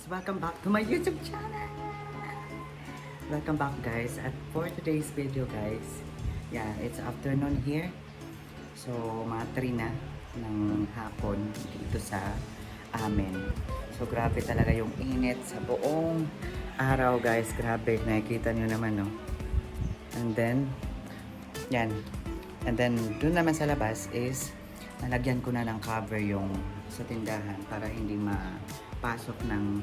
Welcome back to my YouTube channel! Welcome back guys, at for today's video guys, yeah, it's afternoon here. So, mga 3 na ng hapon dito sa amin. So, grabe talaga yung init sa buong araw guys. Grabe, nakikita nyo naman, no? And then, yan. And then, dun naman sa labas is, nalagyan ko na ng cover yung sa tindahan para hindi mapasok ng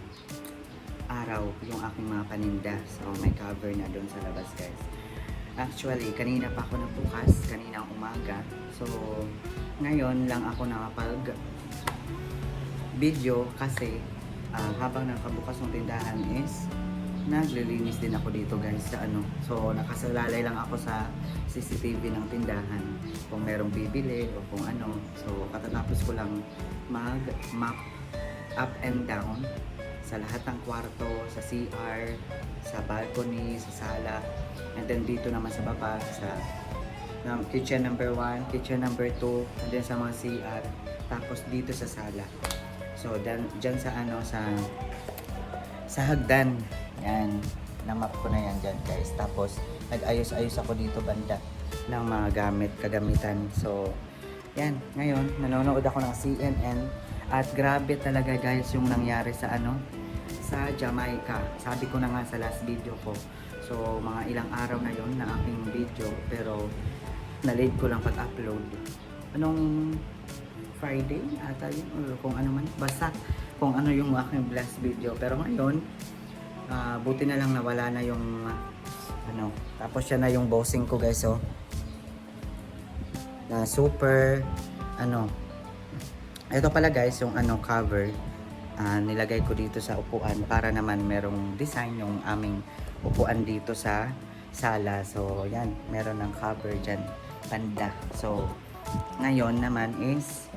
araw yung aking mga paninda. So, may cover na doon sa labas guys. Actually, kanina pa ako nagbukas, kaninang umaga. So, ngayon lang ako nakapag video kasi habang nakabukas ng tindahan is naglilinis din ako dito guys sa ano. So, nakasalalay lang ako sa CCTV ng tindahan kung merong bibili o kung ano. So, katatapos ko lang mag-map up and down sa lahat ng kwarto, sa CR, sa balcony, sa sala, and then dito naman sa baba, sa kitchen number 1, kitchen number 2, and then sa mga CR, tapos dito sa sala. So, dyan sa ano, sa hagdan, yan, na-map ko na yan dyan guys. Tapos, nag-ayos-ayos ako dito banda ng mga kagamitan. So, yan, ngayon, nanonood ako ng CNN. At grabe talaga guys yung nangyari sa ano, sa Jamaica. Sabi ko na nga sa last video ko. So, mga ilang araw na yon na aking video. Pero, na-late ko lang pag-upload. Anong Friday ata yun? Or kung ano man. Basta kung ano yung aking last video. Pero ngayon, buti na lang nawala na yung ano. Tapos siya na yung bossing ko guys, oh. Na super ano. Ito pala guys, yung ano cover. Nilagay ko dito sa upuan para naman merong design yung aming upuan dito sa sala. So, yan. Meron ng cover dyan. Banda. So, ngayon naman is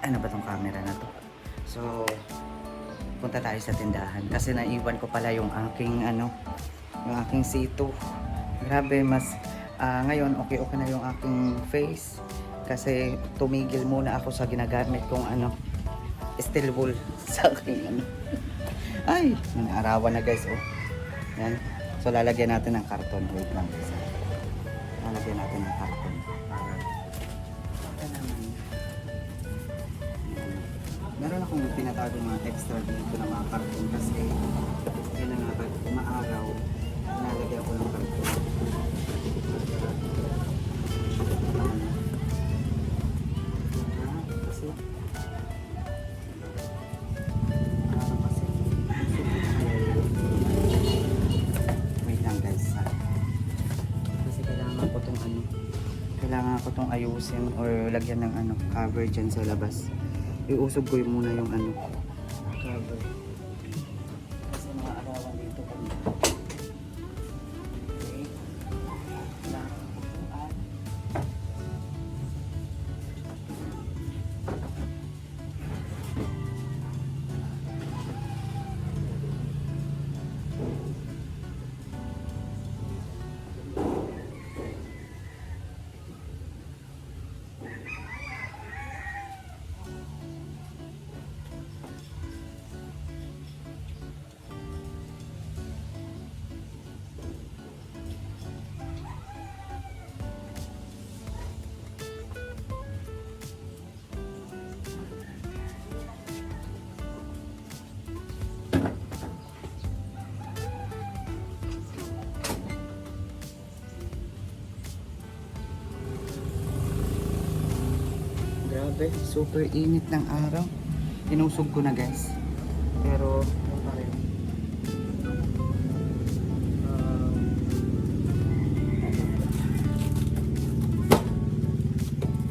ano ba tong camera na to? So, punta tayo sa tindahan. Kasi naiwan ko pala yung aking ano, yung aking C2. Grabe, mas ngayon okay na yung aking face. Kasi tumigil muna ako sa ginagamit kong ano, steel wool sa aking ano. Ay, arawan na guys, oh. Yan. So, lalagyan natin ng karton. Wait lang. Lalagyan natin ng karton. Para naman. Meron akong pinatago mga extra dito ng mga karton kasi kailan nga pag maaraw, lalagyan ko ng karton. Kailangan ko tong ayusin or lagyan ng ano, cover dyan sa labas. Iusog ko yung muna yung ano, cover. Kasi mga arawan dito ko. Okay. Grabe, super init ng araw. Inusog ko na guys. Pero, ano pa rin.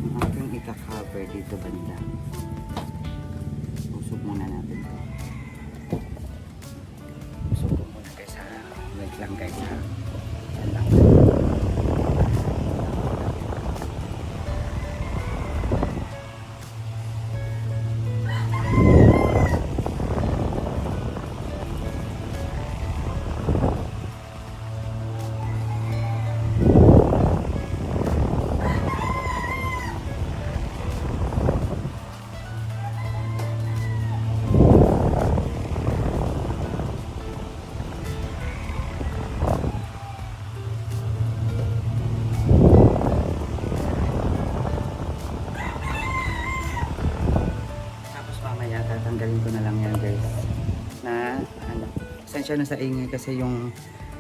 Ang aking ika-cover dito banda. Usog muna natin ito. Usog ko muna guys ha. Wait lang guys ha. Yan lang. tatanggalin ko na lang yan guys. Na ano, pasensya na sa ingay kasi yung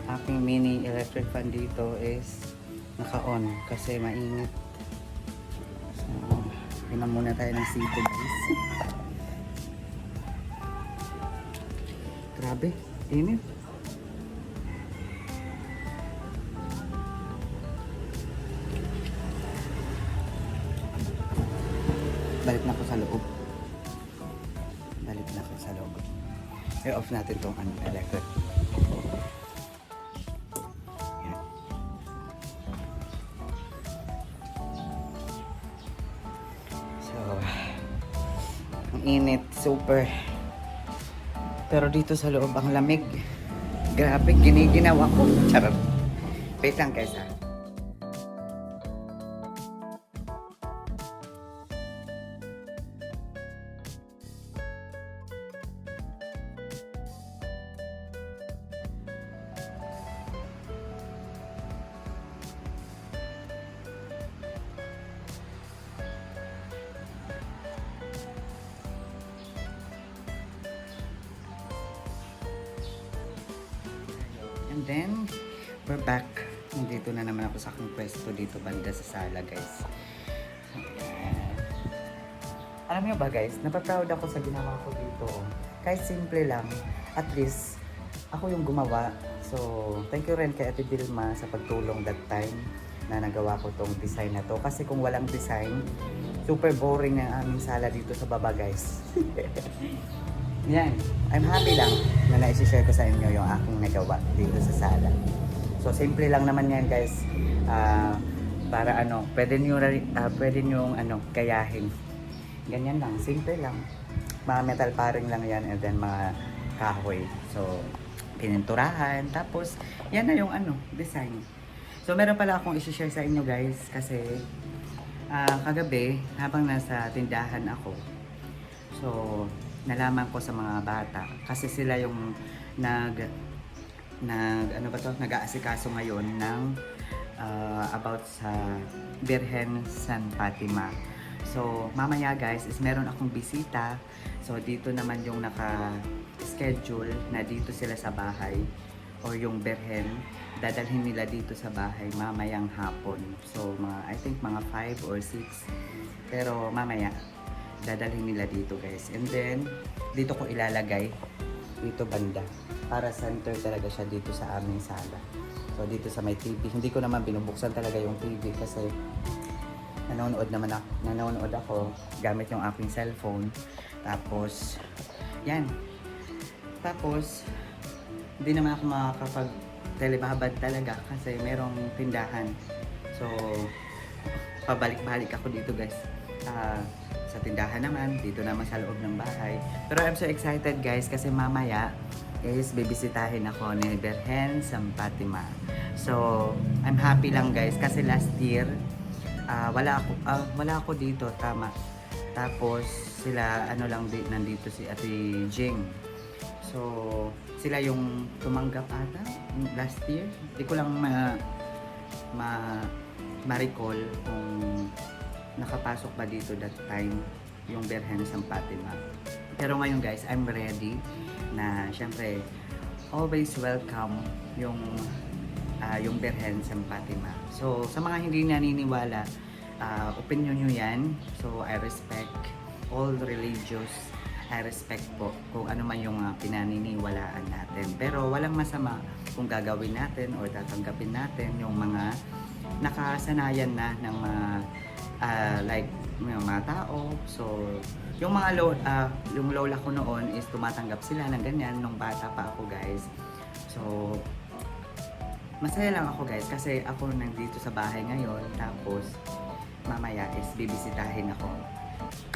aking mini electric fan dito is naka-on kasi mainit. So, inom muna tayo ng siko guys. Grabe, init. Balik na ako sa loob. Balik na ako sa loob. I-off natin tong electric. Yan. So, ang init, super. Pero dito sa loob ang lamig. Grabe, giniginaw ako. Charot. Wait lang guys ha. And then, we're back. Nandito na naman ako sa aking pwesto dito banda sa sala guys. So, yan. Alam niyo ba guys, napaproud ako sa ginawa ko dito. Kahit simple lang, at least ako yung gumawa. So, thank you rin kay Ate Vilma sa pagtulong that time na nagawa ko tong design na to. Kasi kung walang design, super boring ang aming sala dito sa baba guys. Yan. I'm happy lang na na-share ko sa inyo yung aking nagawa dito sa sala. So, simple lang naman yan guys. Para ano, pwede nyo gayahin. Ganyan lang, simple lang. Mga metal paring lang yan and then mga kahoy. So, pininturahan. Tapos, yan na yung design. So, meron pala akong i-share sa inyo guys kasi kagabi, habang nasa tindahan ako, so, nalaman ko sa mga bata kasi sila yung nag-aasikaso ngayon ng about sa Birhen San Fatima. So mamaya guys is meron akong bisita. So dito naman yung naka-schedule na dito sila sa bahay or yung Birhen dadalhin nila dito sa bahay mamayang hapon. So I think mga 5 or 6 pero mamaya dadalhin nila dito guys. And then, dito ko ilalagay dito banda. Para center talaga siya dito sa aming sala. So, dito sa may TV. Hindi ko naman binubuksan talaga yung TV kasi nanonood ako gamit yung aking cellphone. Tapos, yan. Tapos, hindi naman ako makakapag-telebabad talaga kasi merong tindahan. So, pabalik-balik ako dito guys. Sa tindahan naman, dito naman sa loob ng bahay. Pero I'm so excited guys kasi mamaya is bibisitahin ako ni Birhen San Fatima. So, I'm happy lang guys kasi last year wala ako dito, tama. Tapos sila nandito si Ate Jing. So, sila yung tumanggap ata last year. Hindi ko lang ma-recall kung nakapasok ba dito that time yung Birhen San Fatima. Pero ngayon guys, I'm ready na syempre always welcome yung Birhen San Fatima. So sa mga hindi naniniwala, opinion nyo yan. So I respect all religious. I respect po kung ano man yung pinaniniwalaan natin. Pero walang masama kung gagawin natin or tatanggapin natin yung mga nakasanayan na ng like yung mga tao. So yung mga yung lola ko noon is tumatanggap sila ng ganyan nung bata pa ako guys. So masaya lang ako guys kasi ako nandito sa bahay ngayon. Tapos mamaya is bibisitahin ako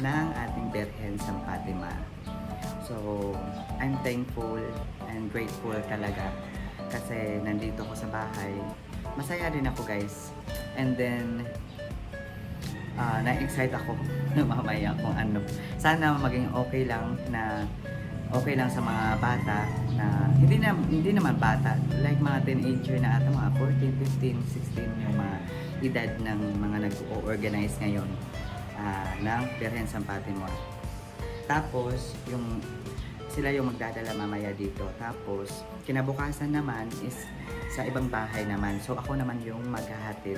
ng ating Birhen San Fatima. So I'm thankful and grateful talaga kasi nandito ako sa bahay. Masaya din ako guys. And then na-excite ako na mamaya kung ano. Sana maging okay lang sa mga bata na hindi naman bata, like mga teenager na ata mga 14, 15, 16 yung mga edad ng mga nag-o-organize ngayon ng Birhen San Fatima. Tapos, sila yung magdadala mamaya dito. Tapos, kinabukasan naman is sa ibang bahay naman. So, ako naman yung maghahatid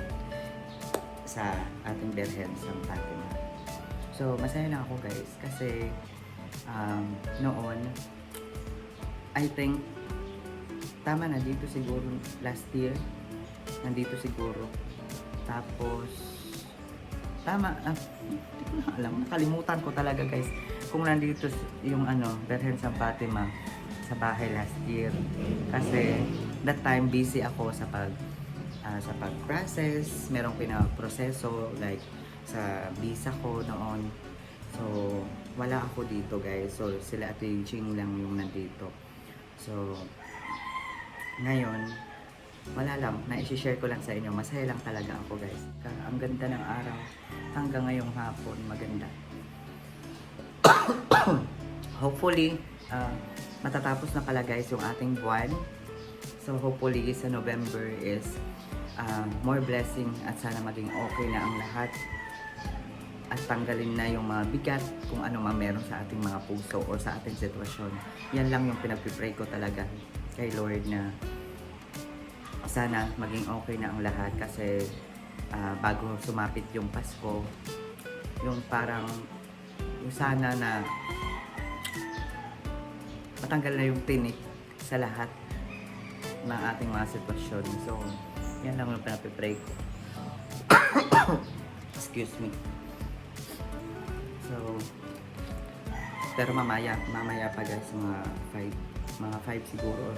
sa ating Birhen sa Fatima. So, masaya lang ako guys kasi noon, I think, tama na dito siguro last year. Nandito siguro. Tapos, tama, hindi ko na alam. Nakalimutan ko talaga guys kung nandito yung Birhen San Fatima sa bahay last year. Kasi, that time busy ako sa pag-process. Merong pinaproseso like sa visa ko noon. So, wala ako dito guys. So, sila Ate Ching lang yung nandito. So, ngayon, wala lang. Na-share ko lang sa inyo. Masaya lang talaga ako guys. Ang ganda ng araw. Hanggang ngayong hapon, maganda. Hopefully, matatapos na pala guys yung ating buwan. So, hopefully sa November is more blessing at sana maging okay na ang lahat. At tanggalin na yung mga bigat kung ano man meron sa ating mga puso o sa ating sitwasyon. Yan lang yung pinag-pray ko talaga kay Lord na sana maging okay na ang lahat kasi bago sumapit yung Pasko, yung parang yung sana na matanggal na yung tinik sa lahat ng ating mga sitwasyon. So, yan lang yung pinag-pray ko. Excuse me. So, pero mamaya pa guys, mga 5 siguro or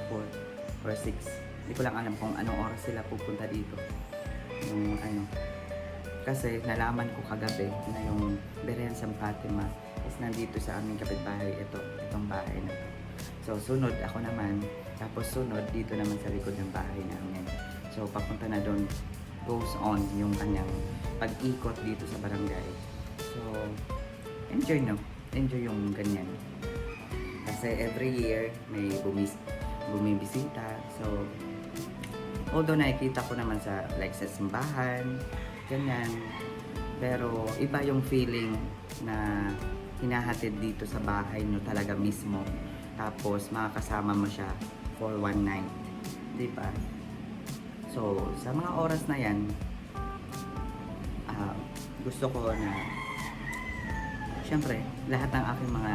4 or 6. Hindi ko lang alam kung anong oras sila pupunta dito. Yung kasi nalaman ko kagabi na yung Birhen San Fatima is nandito sa aming kapitbahay itong bahay na to. So, sunod ako naman, tapos sunod dito naman sa likod ng bahay namin. So, papunta na doon, goes on yung kanyang pag-ikot dito sa barangay. So, enjoy yung ganyan. Kasi every year may bumibisita. So, although nakikita ko naman sa simbahan, ganyan. Pero iba yung feeling na hinahatid dito sa bahay nyo talaga mismo. Tapos makakasama mo siya for one night. Di ba? So, sa mga oras na yan, gusto ko na syempre, lahat ng aking mga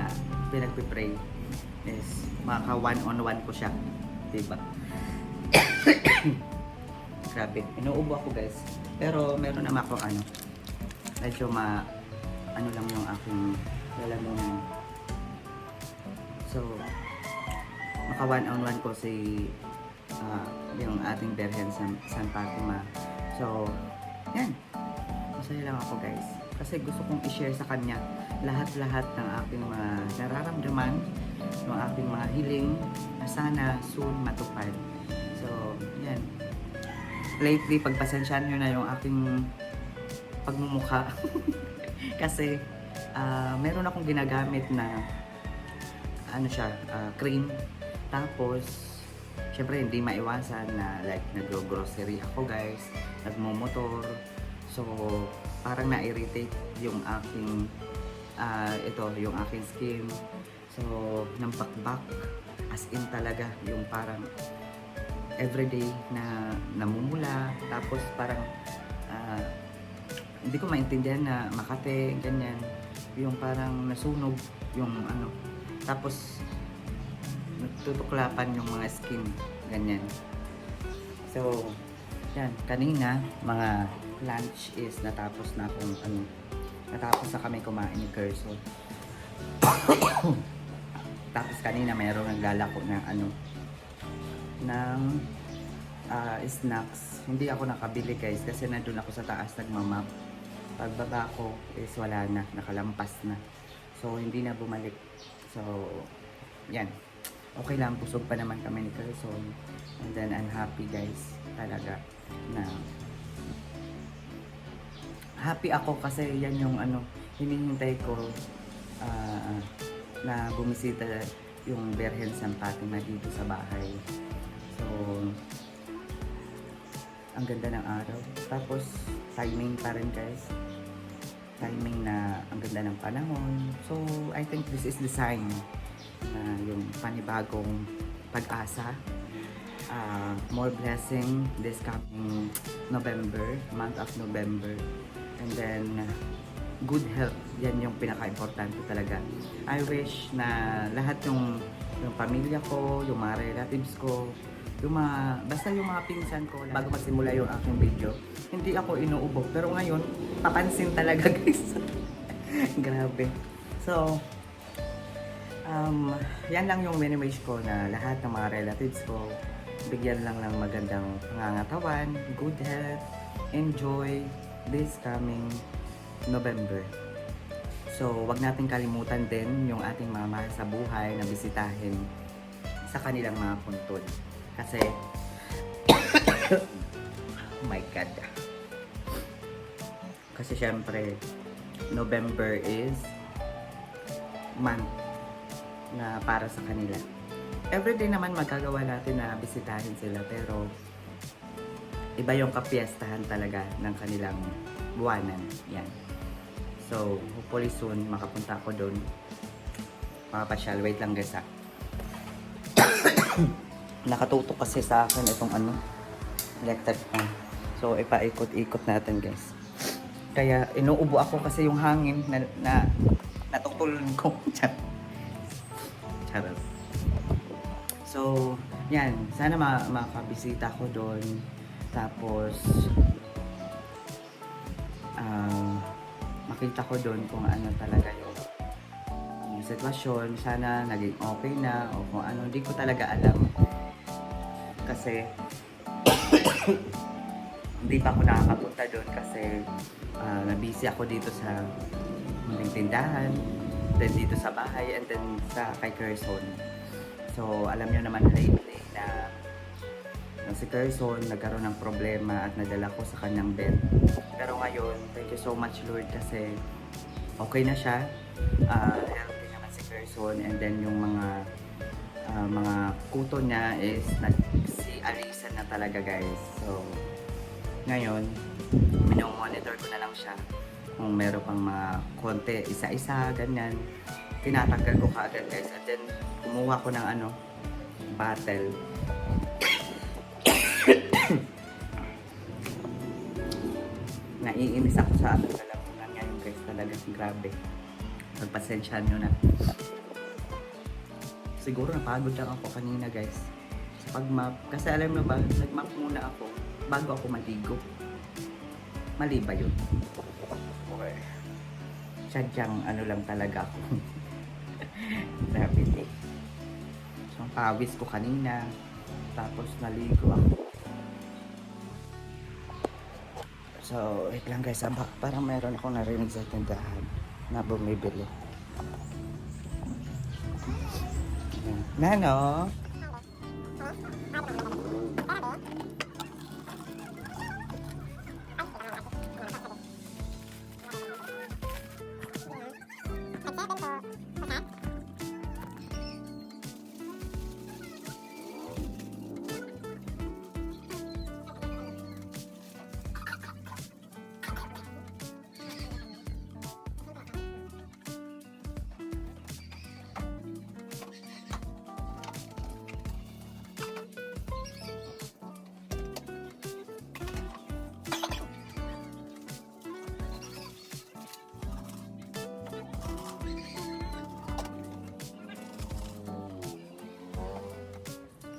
pinagpipray is maka one-on-one ko siya. Diba? Grabe, inuubo ako guys. Pero meron naman ako medyo lang yung aking lalamunan. So, maka one-on-one ko si yung ating Birhen San Fatima. So, yan. Masaya lang ako guys. Kasi gusto kong i-share sa kanya lahat-lahat ng aking mga nararamdaman, yung aking mga hiling na sana soon matupad. So, yan. Lately, pagpasensyahan nyo na yung aking pagmumukha. Kasi, meron akong ginagamit na cream. Tapos, syempre hindi maiwasan na like nag-grocery ako guys, nagmumotor. So, parang na-irritate yung aking yung aking skin. So, nampakbak as in talaga yung parang everyday na namumula. Tapos parang hindi ko maintindihan na Makate, ganyan. Yung parang nasunog yung tapos nagtutuklapan yung mga skin, ganyan. So, yan, kanina mga lunch is natapos na kami kumain ni Kerso. Tapos kanina mayroong naglalako ng snacks. Hindi ako nakabili guys kasi nandun ako sa taas nagmamap. Pagbaba ko is wala na, nakalampas na. So hindi na bumalik. So yan. Okay lang, busog pa naman kami ni Kerso. And then I'm happy guys talaga na happy ako kasi yan yung hinihintay ko na bumisita yung Birhen San Fatima dito sa bahay. So, ang ganda ng araw. Tapos, timing pa rin guys. timing na ang ganda ng panahon. So, I think this is the sign na yung panibagong pag-asa. More blessing this coming November, month of November. And then, good health. Yan yung pinaka-importante talaga. I wish na lahat yung pamilya ko, yung mga relatives ko, basta yung mga pinsan ko, bago magsimula yung aking video, hindi ako inuubo. Pero ngayon, papansin talaga guys. Grabe. So, yan lang yung mini-wish ko na lahat ng mga relatives ko, bigyan lang ng magandang pangangatawan, good health, enjoy this coming November. So, wag natin kalimutan din yung ating mga mahal sa buhay na bisitahin sa kanilang mga puntod. Kasi, oh my God. Kasi syempre, November is month na para sa kanila. Everyday naman magagawa natin na bisitahin sila, pero iba yung kapiestahan talaga ng kanilang buwanan. Yan. So, hopefully soon makapunta ako doon. Makapasyal. Wait lang guys ha. Nakatutok kasi sa akin itong electric fan. So, ipaikot-ikot natin guys. Kaya inuubo ako kasi yung hangin na natutulon ko. Charot. So, yan. Sana makabisita ko doon. Tapos, makita ko doon kung ano talaga yung sitwasyon. Sana naging okay na o kung ano. Hindi ko talaga alam. Kasi, hindi pa ako nakakapunta doon kasi na-busy ako dito sa tindahan, then dito sa bahay, and then sa kay Quezon. So, alam nyo naman lately na si Quezon nagkaroon ng problema at nadala ko sa kanyang bed. Pero ngayon, thank you so much Lord kasi okay na siya. Healthy naman si Quezon, and then yung mga kuto niya is nagsi-alisan na talaga guys. So, ngayon, monitor ko na lang siya. Kung meron pang mga konti, isa-isa, ganyan. Tinatanggal ko kaagad guys. And then, kumuha ko ng battle. Naiinis ako sa ating lalamunan ngayon guys. Talaga, grabe. Pagpasensyahan nyo na. Siguro napagod lang ako kanina guys. Sa pag-map. Kasi alam mo ba, nag-map muna ako bago ako maligo. Mali ba yun? Okay. Sadyang lang talaga ako. Grabe eh. So, ang pawis ko kanina. Tapos naligo ako. So, wait lang guys. Parang meron akong narinig sa tindahan na bumibili. Nano?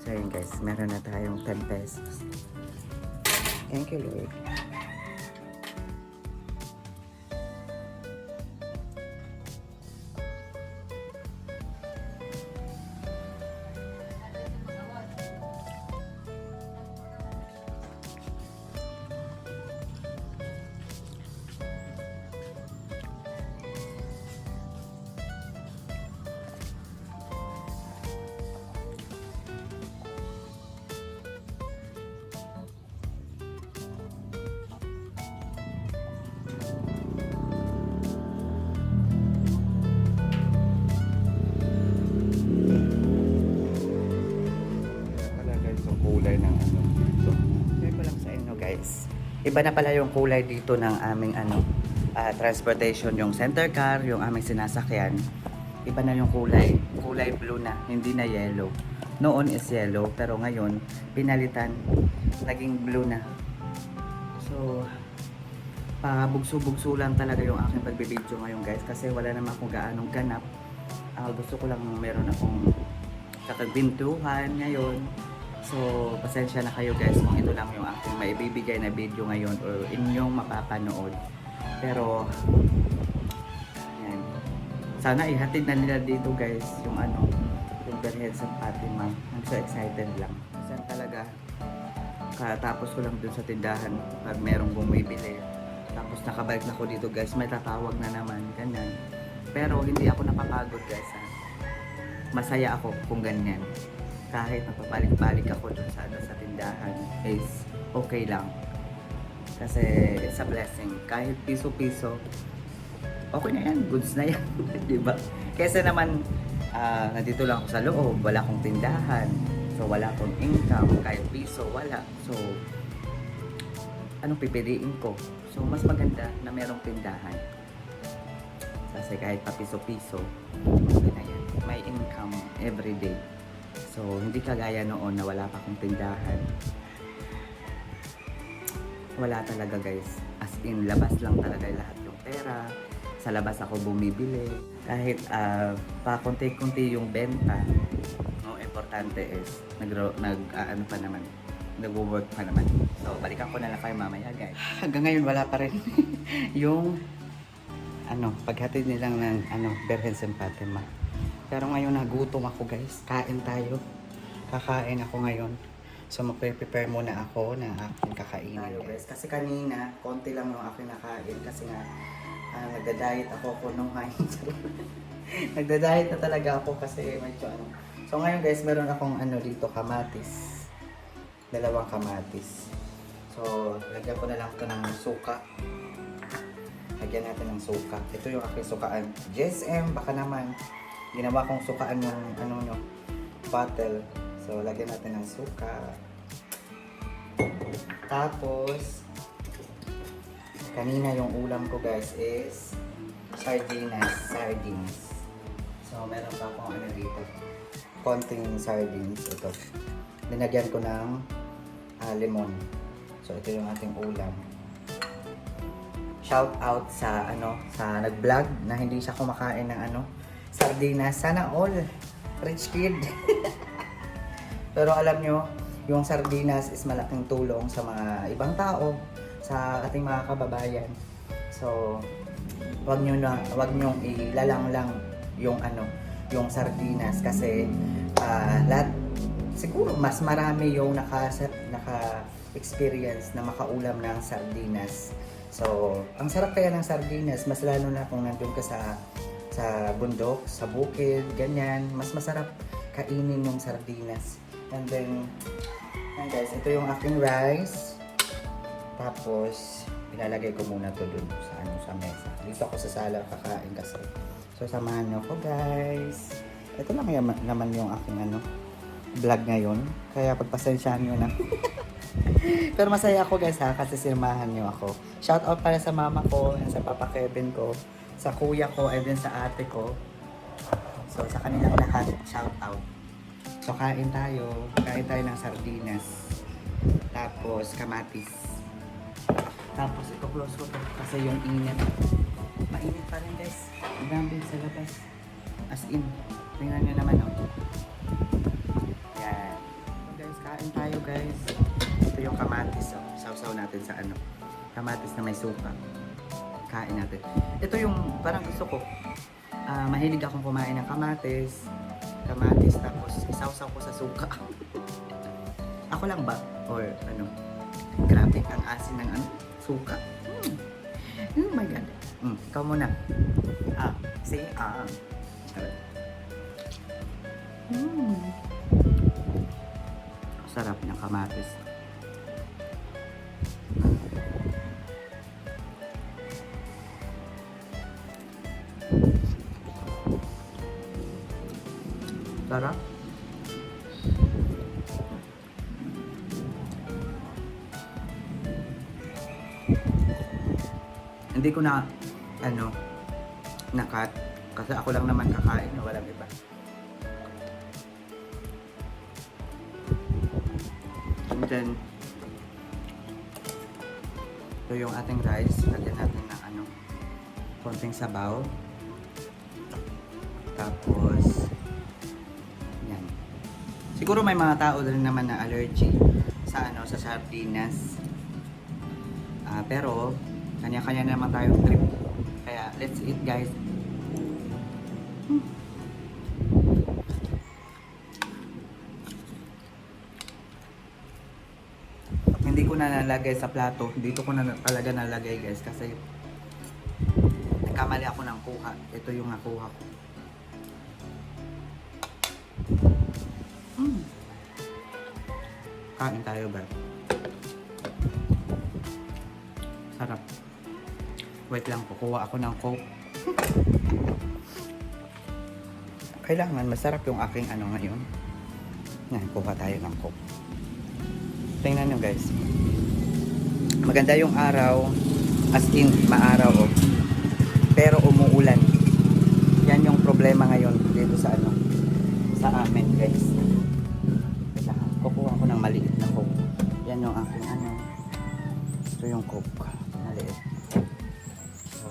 So yun guys, meron na tayong 10 pesos. Thank you Lord. Iba na pala yung kulay dito ng aming transportation, yung center car, yung aming sinasakyan, iba na yung kulay. Kulay blue na, hindi na yellow. Noon is yellow, pero ngayon, pinalitan, naging blue na. So, bugso-bugso lang talaga yung aking pagbibideo ngayon guys, kasi wala naman akong gaanong ganap. Gusto ko lang meron akong kakabintuhan ngayon. So, pasensya na kayo guys kung ito lang yung aking maibibigay na video ngayon or inyong mapapanood. Pero, yan. Sana ihatid na nila dito guys yung yung Birhen San Fatima. I'm so excited lang. Kasi talaga, katapos ko lang dun sa tindahan pag merong bumibili. Tapos nakabalik na ko dito guys, may tatawag na naman, ganyan. Pero hindi ako napapagod guys ha. Masaya ako kung ganyan. Kahit napabalik-balik ako dun sa tindahan is okay lang. Kasi it's a blessing. Kahit piso-piso, okay na yan, goods na yan. Diba? Kesa naman, nandito lang ako sa loob, wala akong tindahan. So wala akong income, kahit piso, wala. So, anong pipiliin ko? So, mas maganda na merong tindahan. Kasi kahit pa piso-piso, okay na yan. May income every day. So, hindi kagaya noon na wala pa akong tindahan. Wala talaga guys. As in, labas lang talaga lahat yung pera. Sa labas ako bumibili. Kahit pa-kunti-kunti yung benta, no, importante is nagwo-work pa naman. So, balikan ko na lang kayo mamaya guys. Hanggang ngayon wala pa rin yung paghatid nilang ng Birhen San Fatima. Pero ngayon nagutom ako guys. Kain tayo. Kakain ako ngayon. So, magpe-prepare muna ako na aking kakainin guys. Kasi kanina, konti lang yung aking nakain. Kasi nga, nagda-diet ako kunuhay. Nagda-diet na talaga ako kasi medyo So, ngayon guys, meron akong dito, kamatis. 2 kamatis. So, lagyan ko na lang ito ng suka. Lagyan natin ng suka. Ito yung aking sukaan. GSM, baka naman. Ginawa kong sukaan yung bottle. So, lagyan natin ng suka. Tapos, kanina yung ulam ko guys is sardines. So, meron pa akong dito. Konting sardines. Ito. Linagyan ko ng lemon. So, ito yung ating ulam. Shout out sa sa nag-vlog na hindi siya kumakain ng sardinas. Sana all rich kid. Pero alam nyo, yung sardinas is malaking tulong sa mga ibang tao, sa ating mga kababayan. So, wag nyo ilalang lang yung sardinas kasi siguro mas marami yung naka-experience na makaulam ng sardinas. So, ang sarap kaya ng sardinas, mas lalo na kung nandun ka sa bundok, sa bukid, ganyan. Mas masarap kainin yung sardinas. And then, guys, ito yung aking rice. Tapos, ilalagay ko muna to dun sa mesa. Dito ako sa sala kakain kasi. So, samahan nyo ko guys. Ito lang naman yung aking vlog ngayon. Kaya pagpasensyahan nyo na. Pero masaya ako guys ha, kasi sirmahan nyo ako. Shout out para sa mama ko, and sa papa Kevin ko, sa kuya ko, and then sa ate ko. So sa kanilang lahat, shout out. So kain tayo ng sardinas. Tapos kamatis. Tapos ito close ko to kasi yung init. Mainit pa rin guys. Ang dami sa labas. As in, tingnan nyo naman Yan. So guys, kain tayo guys. Ito yung kamatis Sausaw natin sa kamatis na may suka. Kain natin. Ito yung parang gusto ko. Mahilig akong kumain ng kamatis tapos isawsaw ko sa suka. Ako lang ba? Or grabe ang asin ng suka. Oh my god. Ikaw muna. Say Sarap ng kamatis. Sarap. Hindi ko na ano, nakat. Kasi ako lang naman kakain, walang iba. And then, ito yung ating rice. Lagyan natin ng ano, konting sabaw. Tapos, yan. Siguro may mga tao din naman na allergy sa ano, sa sardinas. Pero, kanya-kanya naman tayong trip. Kaya, let's eat guys. Hindi ko na nalagay sa plato. Dito ko na talaga nalagay guys. Kasi, nagkamali ako ng kuha. Ito yung nakuha ko. Kain tayo ba? Sarap. Wait lang, kukuha ako ng Coke. Kailangan masarap yung aking ano ngayon. Yan, kuha tayo ng Coke. Tingnan nyo guys. Maganda yung araw. As in, maaraw oh. Pero umuulan. Yan yung problema ngayon dito sa ano, sa amin guys. Kukuha ko ng maliit na Coke. Yan yung aking ano. Ito yung Coke. Maliit. So.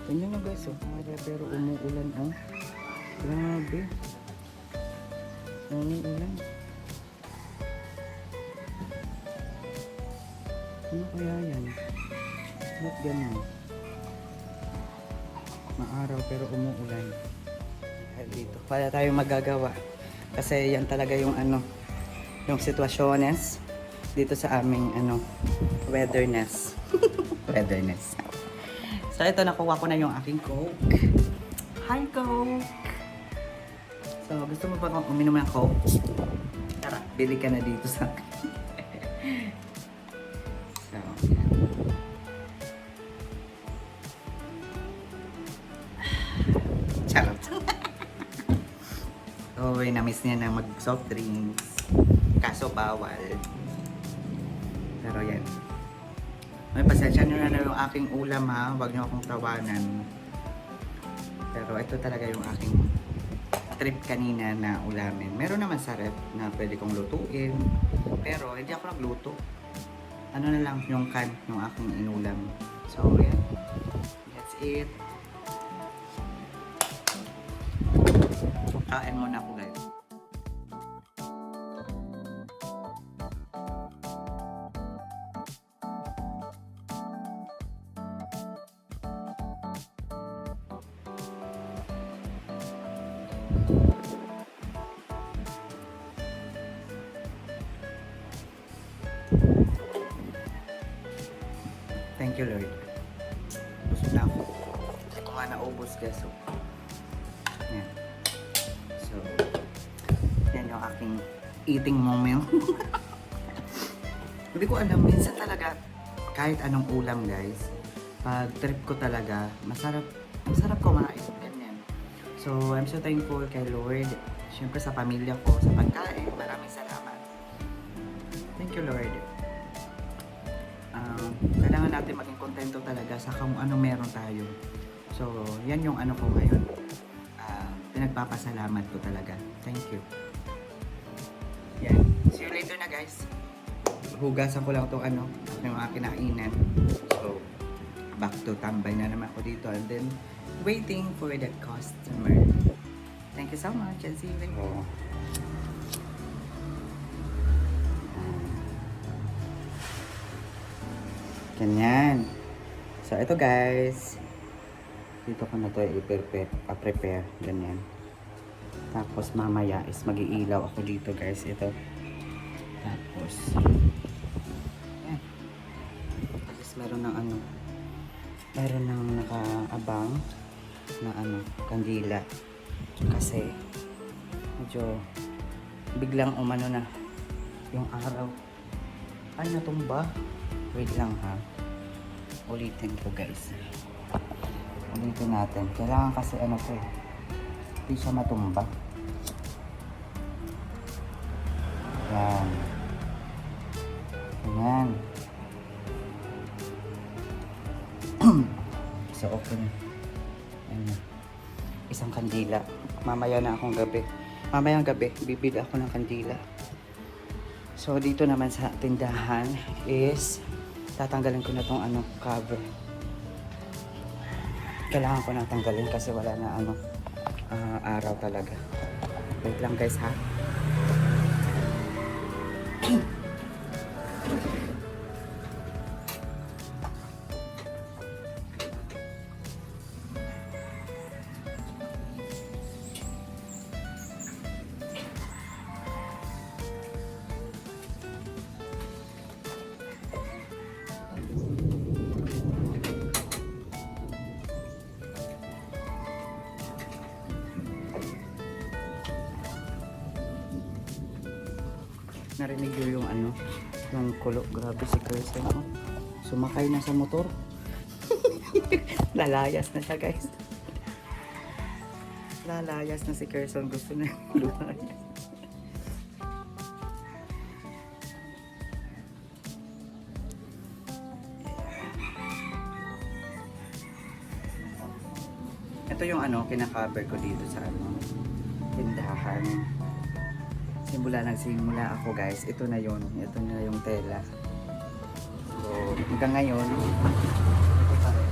Tingnan nyo guys oh. Pero umuulan oh. Grabe. Umuulan. Ano kaya yan? Ba't ganun? Maaraw pero umuulan. Dito. Wala tayong magagawa. Kasi yan talaga yung ano, yung sitwasyones dito sa aming ano, weatherness. Weatherness. So ito, nakuha ko na yung aking Coke. Hi Coke! So gusto mo ba uminom ng Coke? Tara, bili ka na dito sa akin. So, charot. So, na-miss niya na mag-soft drinks. Kaso bawal. Pero yan. May pasensya nyo na yung aking ulam ha. Huwag nyo akong tawanan. Pero ito talaga yung aking trip kanina na ulamin. Meron naman sa ref na pwede kong lutuin. Pero hindi ako nagluto. Ano na lang yung can, yung aking inulam. So yan. That's it. Kain muna ako guys. Thank you Lord. Busog na ako. Hindi ko nga naubos guys. So, yan. So, yan yung aking eating moment. Hindi ko alam, minsan talaga, kahit anong ulam guys, pag trip ko talaga, masarap kumain. Ganyan. So, I'm so thankful kay Lord. Siyempre sa pamilya ko, sa pagkain. Maraming salamat. Thank you Lord. Kailangan natin maging kontento talaga sa kung ano meron tayo. So, yan yung ano ko ngayon. Pinagpapasalamat ko talaga. Thank you. Yan. See you later na guys. Hugasan ko lang itong ano, yung aking kinainan. So, back to tambay na naman ako dito. And then, waiting for that customer. Thank you so much and see you later. Ganyan. So, ito guys. Dito ko na ito i-prepare. Ganyan. Tapos, mamaya is mag-iilaw ako dito guys. Ito. Tapos, yan. Tapos, meron ng ano. Meron ng nakaabang na ano, kandila. Kasi, medyo biglang umano na yung araw. Ay, natumba. Wait lang ha. Ulitin ko guys. Ulitin natin. Kailangan kasi ano to eh. Hindi siya matumba. Yan. Yan. So, okay na. Ayan na. Isang kandila. Mamaya na akong gabi. Mamayang gabi, bibili ako ng kandila. So, dito naman sa tindahan is tatanggalin ko na tong cover. Kailangan ko na tanggalin kasi wala na araw talaga. Wait lang guys ha. Narinig nyo yung yung kulo. Grabe si Kirsten. Oh. Sumakay na sa motor. Lalayas na siya guys. Lalayas na si Kirsten. Gusto na lumayas. Ito yung kinaka-cover ko dito sa tindahan. Nagsimula ako guys, ito na yung tela. So, hanggang ngayon, ito pa rin.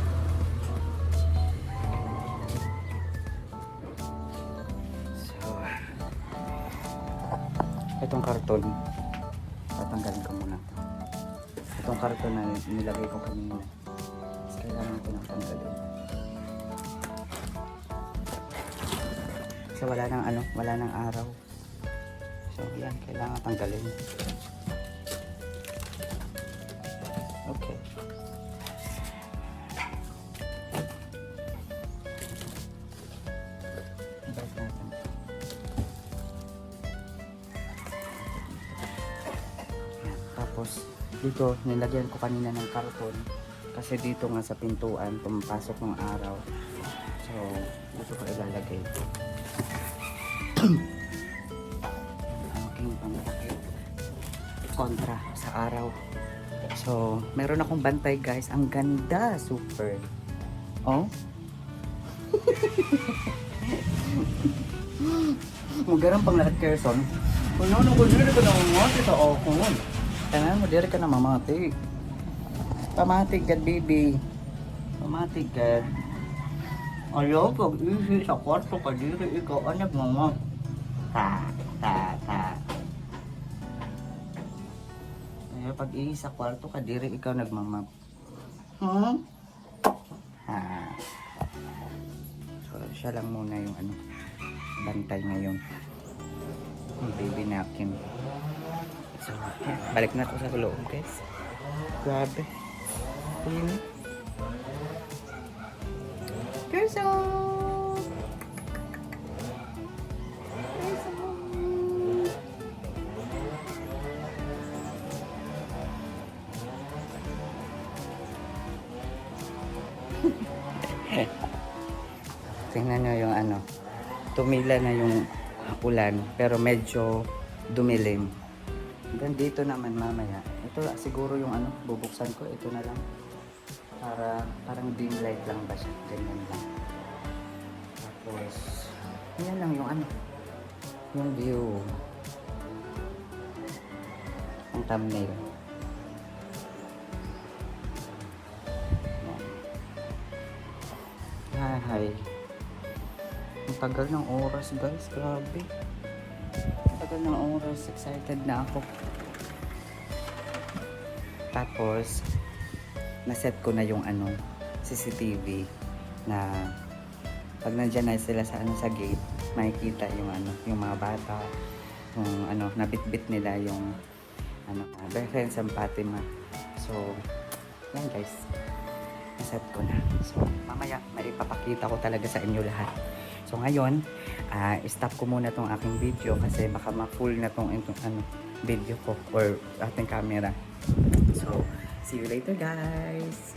So, itong karton, tatanggalin ko muna. Itong karton na nilagay ko kanina. So, kailangan ko nang tanggalin. So, wala nang araw. So, yan, kailangan tanggalin. Okay. Balik natin. Yan. Tapos, dito, nilagyan ko kanina ng karton. Kasi dito nga sa pintuan, pumapasok ng araw. So, dito ko ilalagay. Kontra sa araw. So, meron akong bantay guys. Ang ganda. Super. Oh. Magarang pang lahat Kerson. Kung ano ko dito ka na mamati sa okon. Tangan mo, dito ka na mamati. Pamatig ka, baby. Pamatig ka. Ayaw, pag-isi sa kwarto ka dito, ikaw anak mama. Ta. Pag-i sa kwarto ka dire ikaw nagmamap. Ha? So, siya lang muna yung bantay ngayon. Yung baby napkin. So, balik na ako sa loob guys. Grabe. Ini. Kerso! Tingnan nyo yung tumila na yung ulan pero medyo dumilim. Then dito naman mamaya ito siguro yung bubuksan ko, ito na lang para parang dim light lang ba siya, ganyan lang. Tapos yan lang yung view, ang thumbnail. Hi. Ang tagal ng oras guys, grabe. Ang tagal ng oras, excited na ako. Tapos, naset ko na yung CCTV na pag nandyan na sila sa gate, makikita yung yung mga bata, yung nabitbit nila yung Bethlehem San Fatima. So, yan guys. Naset ko na. So, mamaya maipapakita ko talaga sa inyo lahat. So, ngayon, stop ko muna tong aking video kasi baka ma-full na tong video ko or ating camera. So, see you later guys.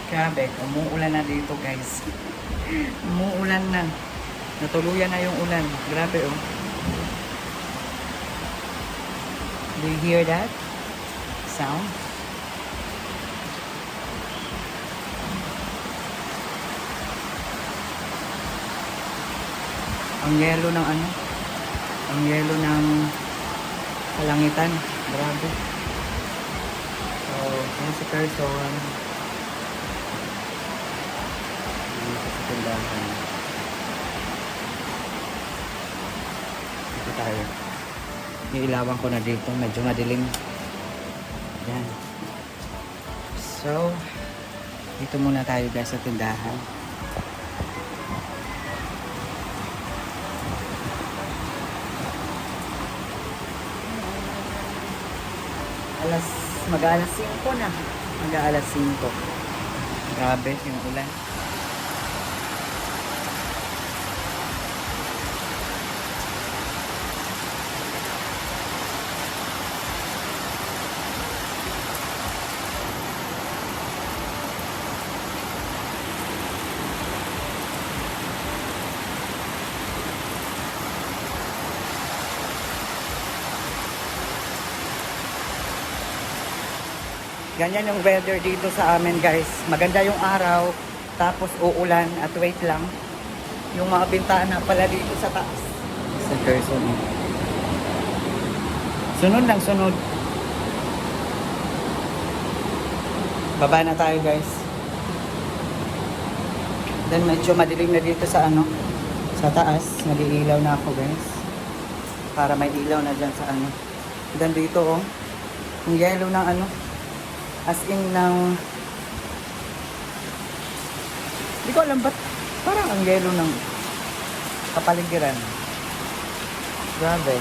Grabe, umuulan na dito guys. Umuulan na. Natuluyan na yung ulan. Grabe oh. Do you hear that sound? Ang yelo ng ano? Ang yelo ng kalangitan. Grabe. So, yan si person. Dito sa tindahan. Dito tayo. Iilawan ko na dito. Medyo madilim. Yan. So, dito muna tayo guys sa tindahan. Mag-aalas 5 na. Mag-aalas 5. Grabe yung ulan. Ganyan yung weather dito sa amin guys. Maganda yung araw, tapos uulan at wait lang. Yung mga bintana pala dito sa taas. Sa person. Sunod lang, sunod. Baba na tayo guys. Then medyo madilim na dito sa ano, sa taas. Nag-iilaw na ako guys. Para may ilaw na dyan sa ano. Then dito oh, yung yellow ng ano, as in ng, hindi ko alam ba't parang ang yelo ng kapaligiran. Grabe.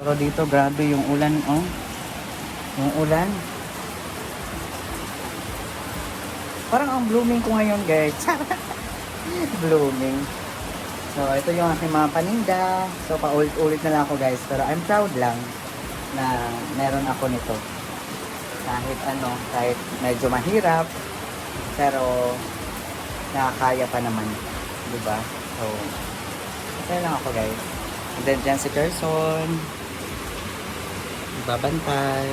Pero dito grabe yung ulan oh. Yung ulan. Parang ang blooming ko ngayon guys. Blooming. So, ito yung aking mga paninda. So, paulit-ulit na lang ako guys. Pero I'm proud lang na meron ako nito. Kahit ano, kahit medyo mahirap. Pero, nakakaya pa naman. Diba? So, okay lang ako guys. And then, dyan si person. Babantay.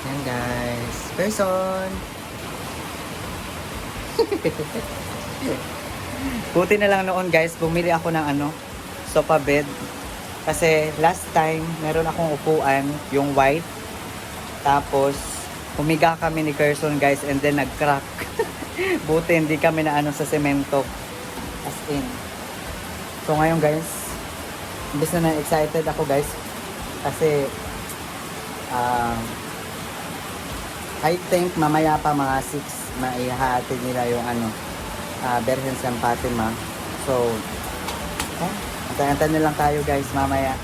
Yan guys. Person. Buti na lang noon guys, bumili ako ng ano, sofa bed. Kasi last time, meron akong upuan, yung white. Tapos, humiga kami ni Carson guys and then nag-crack. Buti hindi kami na ano sa semento. As in. So ngayon guys, imbes na excited ako guys. Kasi, I think mamaya pa mga 6 maihahatid nila yung ano, Berhen San Fatima. So, antay-antay na lang tayo guys mamaya.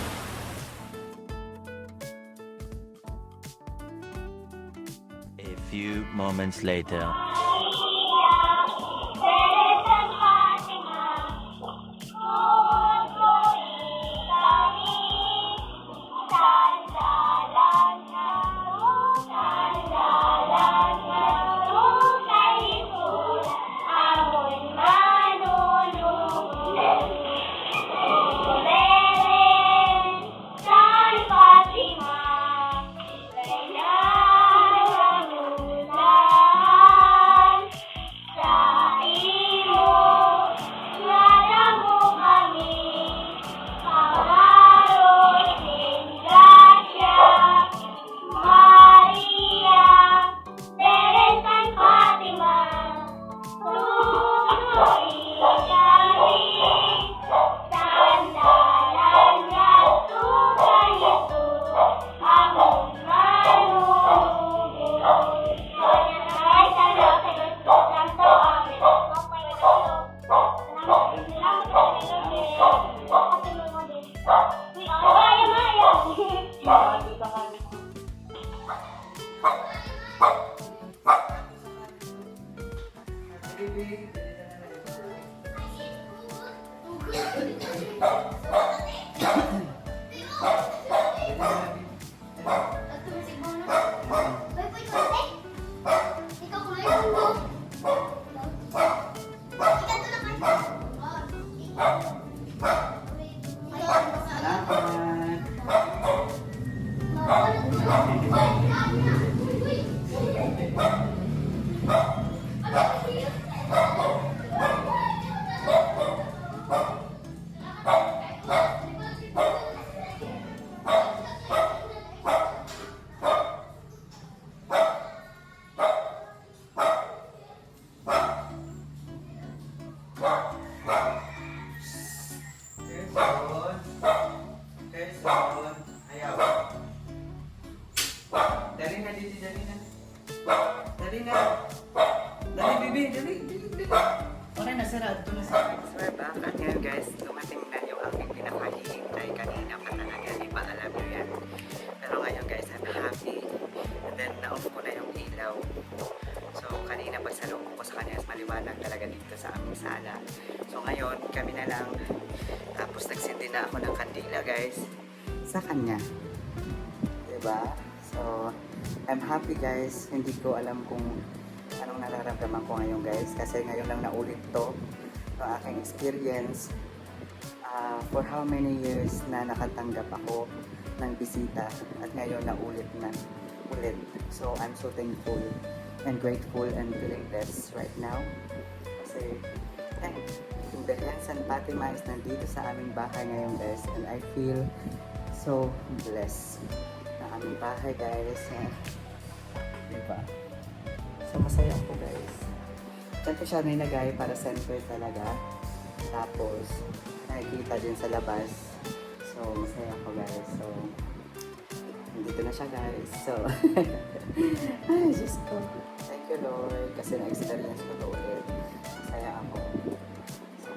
A few moments later. Dali na, Didi, dali na. Dali na. Dali, Bibi, dali, dali. Okay, nasarado to na sa we're back. At ngayon guys, dumating na yung aking pinakahihintay kanina pa talaga. Di ba alam nyo yan? Pero ngayon guys, I'm happy. And then, na-off ko na yung ilaw. So, kanina pagsalubong ko sa kanya, mas maliwanag talaga dito sa aming sala. So, ngayon, kami na lang. Tapos, nagsindi na ako ng kandila guys. Sa kanya. Diba? So, I'm happy guys. Hindi ko alam kung anong nararamdaman ko ngayon guys. Kasi ngayon lang naulit to. Yung aking experience. For how many years na nakatanggap ako ng bisita. At ngayon naulit na. Ulit. So, I'm so thankful and grateful and feeling blessed right now. Kasi, yung Belen San Fatima is nandito sa aming bahay ngayon guys. And I feel so blessed na aming bahay guys. Diba? So, masaya ako guys. Diyan ko siya nilagay para center talaga. Tapos, nakikita din sa labas. So, masaya ako guys. So, nandito na siya guys. So, ay, Diyos ko. Thank you Lord. Kasi na-experience ko to ulit. Masaya ako. So,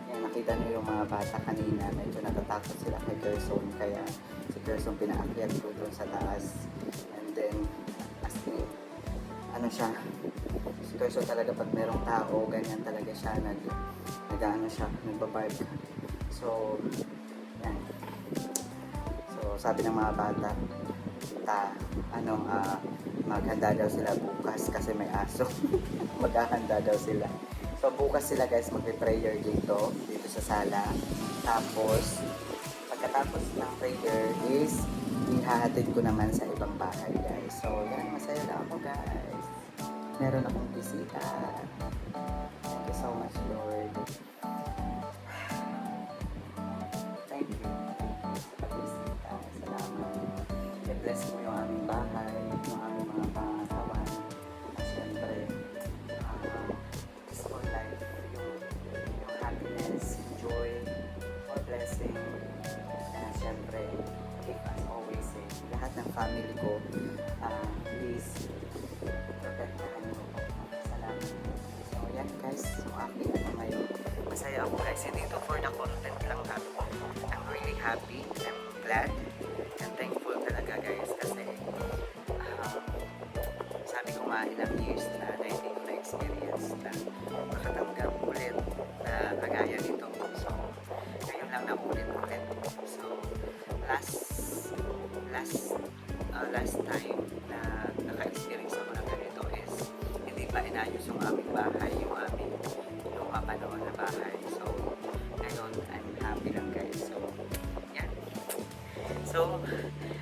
yan, nakita niyo yung mga bata kanina. Medyo natatakot sila kay Gerson. Kaya si Gerson pinaakyat ko doon sa taas. And then, as in, ano siya, si Gerson talaga pag merong tao, ganyan talaga siya. Nag-ano siya, nagbabark. So, yan. So, sabi ng mga bata, maghanda daw sila bukas kasi may aso. Maghahanda daw sila. So, bukas sila guys magpe-prayer dito sa sala. Tapos, pagkatapos ng prayer is, ihahatid ko naman sa ibang bahay guys. So, yan, masaya na ako guys. Meron akong bisita. Thank you so much Lord. Thank you. Bisita. Salamat. I-bless mo yung aming bahay, yung aming mga pangatawan. At syempre, this whole life, yung happiness, joy, or blessing. At syempre, keep us always safe. Lahat ng family ko, please, protektahan mo po. Salamat. So, yan guys, yung aking ngayon. Masaya ako guys, hindi to for the content lang ako. I'm really happy, I'm glad, and thankful talaga guys kasi sabi ko nga ilang years na hindi ko na-experience na makatanggap ulit na kagaya nito. So, ngayon lang na ulit. So, last time na naka-experience ako ng ganito is hindi pa inayos yung aming bahay, yung aming lumang panahon na bahay. So, ngayon, I'm happy lang guys. So, yan. So,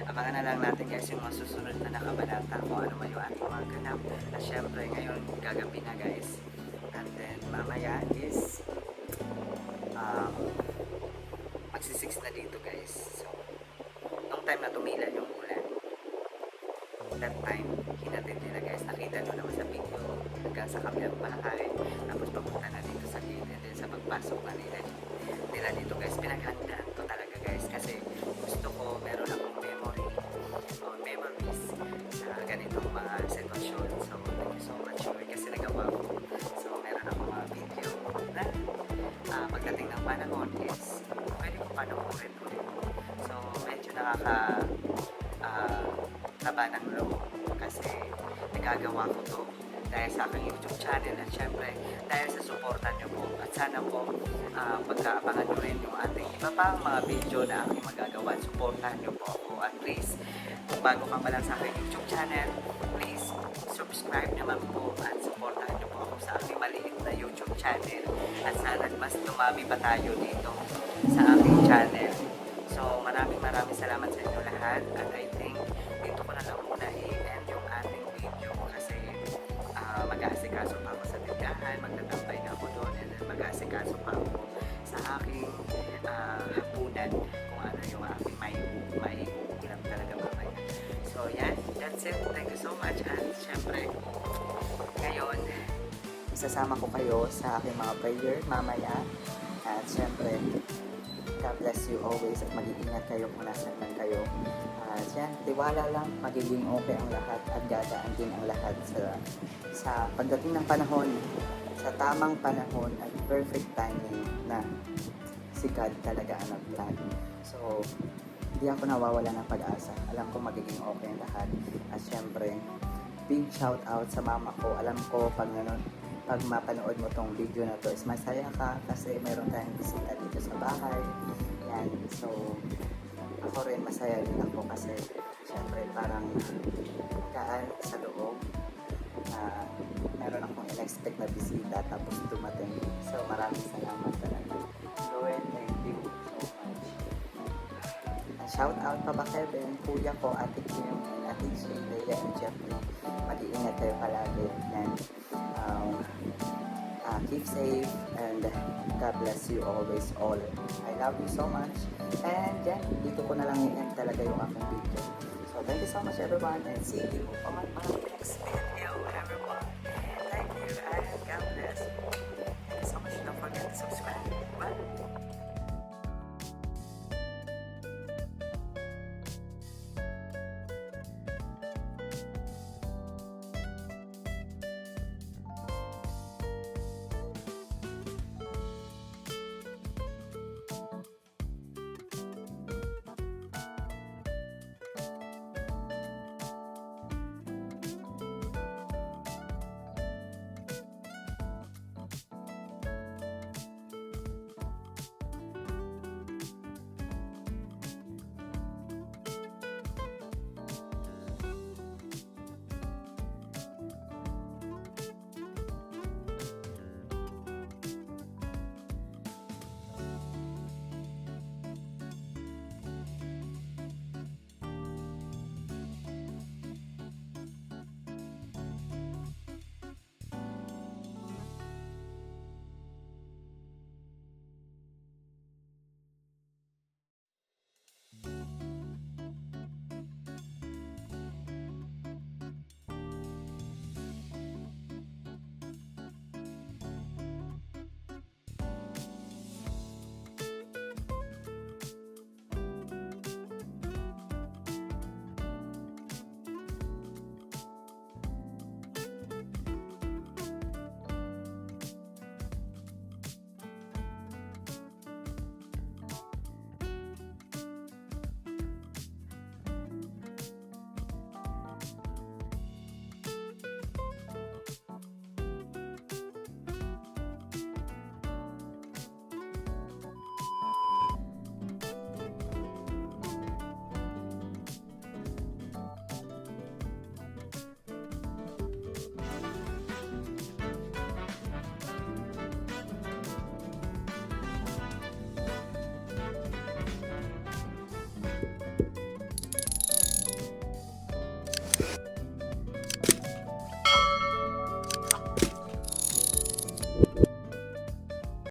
abangan na lang natin guys yung mga susunod na nakabalata kung ano man yung ating mga ganap. At syempre, ngayon, gagabi na guys. And then, mamaya is magsi-6 na dito guys. So, nung time na tumila yung ulan, that time, hinatid nila guys. Nakita nyo naman sa video hanggang sa kabilang bahay. Tapos papunta na dito sa gate. And then sa pagpasok na nila dito guys, pinaghandaan ko talaga guys. Kasi gusto ko meron akong memory o memories sa ganitong mga sitwasyon. So thank you so much Lord kasi nagawa ko. So meron akong mga video na pagdating ng panahon is pwede ko panoorin ulit. So medyo taba ng loob kasi nagagawa ko to dahil sa aking YouTube channel at syempre dahil sa suportan nyo po at sana po pagkaabangan nyo rin yung ating iba pang mga video na aking magagawa at suportahan nyo po ako at please kung bago ka pa lang sa aking YouTube channel please subscribe naman po at suportahan nyo po ako sa aking maliit na YouTube channel at sana mas dumami pa tayo dito sa aking channel. So maraming salamat sa inyo lahat at I think dito ko na lang muna i-end yung ating video kasi mag-aasikaso pa ako sa tindahan, magtatambay na ako doon and then mag-aasikaso pa ako sa aking hapunan kung ano yung aking may ulam talaga mamaya. So yan, that's it. Thank you so much at syempre ngayon isasama ko kayo sa aking mga prayer mamaya at syempre God bless you always at mag-iingat kayo kung nasan man kayo. Yan, tiwala lang, magiging okay ang lahat at dadaan din ang lahat sa pagdating ng panahon, sa tamang panahon at perfect timing na si God talaga ang nag-plan. So, hindi ako nawawala ng pag-asa. Alam ko magiging okay ang lahat. At syempre, big shout out sa mama ko. Alam ko pag mapanood mo tong video na to is masaya ka kasi meron tayong bisita dito sa bahay. Yan. So, ako rin masaya din ako kasi syempre parang kaan sa loob na meron akong in-expect na bisita tapos dumating. So, maraming salamat talaga. Lord, thank you so much. Shout out pa ba Kevin, kuya ko, ate Kim, and ate Shane, Leia, and Jeffrey. Mag-iingat kayo palagi. And, keep safe and God bless you always all. I love you so much. And yan, dito ko na lang i-end talaga yung aking video. So thank you so much everyone and see you on my next video everyone.